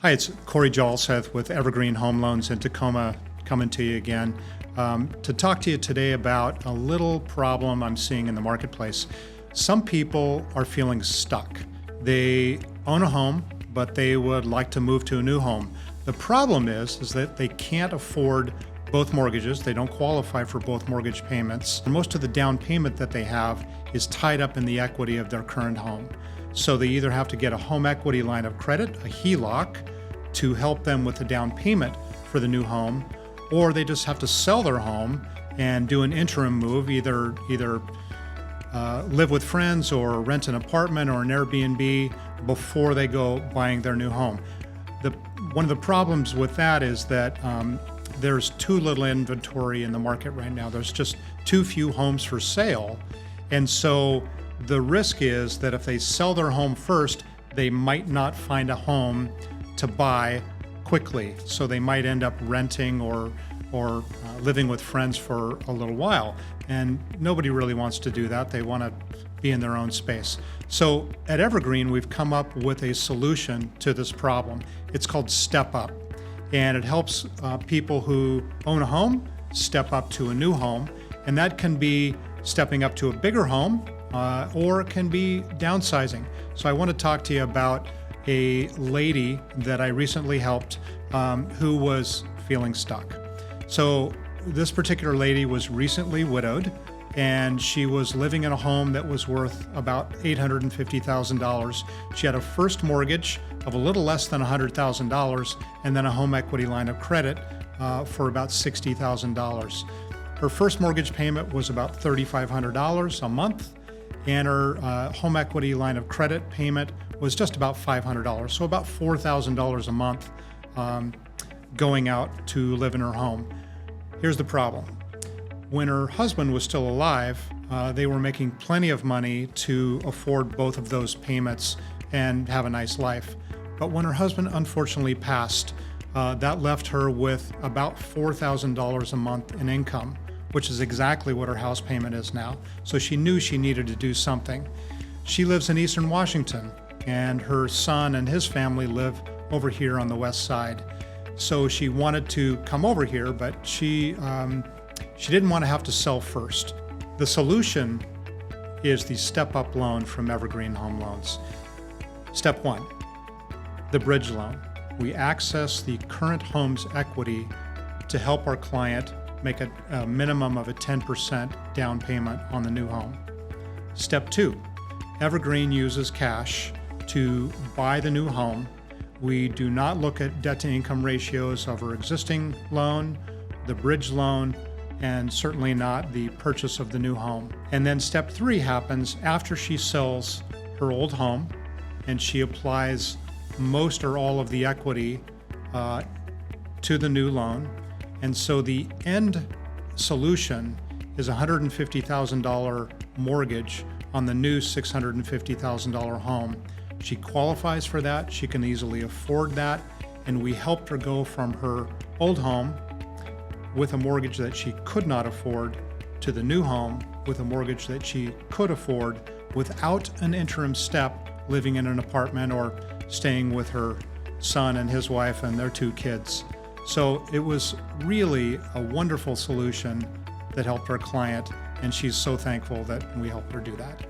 Hi, it's Corey Jalseth with Evergreen Home Loans in Tacoma, coming to you again to talk to you today about a little problem I'm seeing in the marketplace. Some people are feeling stuck. They own a home, but they would like to move to a new home. The problem is that they can't afford both mortgages. They don't qualify for both mortgage payments. Most of the down payment that they have is tied up in the equity of their current home. So they either have to get a home equity line of credit, a HELOC, to help them with the down payment for the new home, or they just have to sell their home and do an interim move, either live with friends or rent an apartment or an Airbnb before they go buying their new home. One of the problems with that is that there's too little inventory in the market right now. There's just too few homes for sale. And so the risk is that if they sell their home first, they might not find a home to buy quickly. So they might end up renting or living with friends for a little while. And nobody really wants to do that. They want to be in their own space. So at Evergreen, we've come up with a solution to this problem. It's called Step Up. And it helps people who own a home step up to a new home. And that can be stepping up to a bigger home, or it can be downsizing. So I want to talk to you about a lady that I recently helped who was feeling stuck. So this particular lady was recently widowed, and she was living in a home that was worth about $850,000. She had a first mortgage of a little less than $100,000, and then a home equity line of credit for about $60,000. Her first mortgage payment was about $3,500 a month, and her home equity line of credit payment was just about $500, so about $4,000 a month going out to live in her home. Here's the problem. When her husband was still alive, they were making plenty of money to afford both of those payments and have a nice life. But when her husband unfortunately passed, that left her with about $4,000 a month in income, which is exactly what her house payment is now. So she knew she needed to do something. She lives in Eastern Washington, and her son and his family live over here on the west side. So she wanted to come over here, but she didn't want to have to sell first. The solution is the Step Up loan from Evergreen Home Loans. Step one, the bridge loan. We access the current home's equity to help our client make a minimum of a 10% down payment on the new home. Step two, Evergreen uses cash to buy the new home. We do not look at debt to income ratios of her existing loan, the bridge loan, and certainly not the purchase of the new home. And then step three happens after she sells her old home and she applies most or all of the equity to the new loan. And so the end solution is a $150,000 mortgage on the new $650,000 home. She qualifies for that, she can easily afford that, and we helped her go from her old home with a mortgage that she could not afford to the new home with a mortgage that she could afford without an interim step, living in an apartment or staying with her son and his wife and their two kids. So it was really a wonderful solution that helped our client, and she's so thankful that we helped her do that.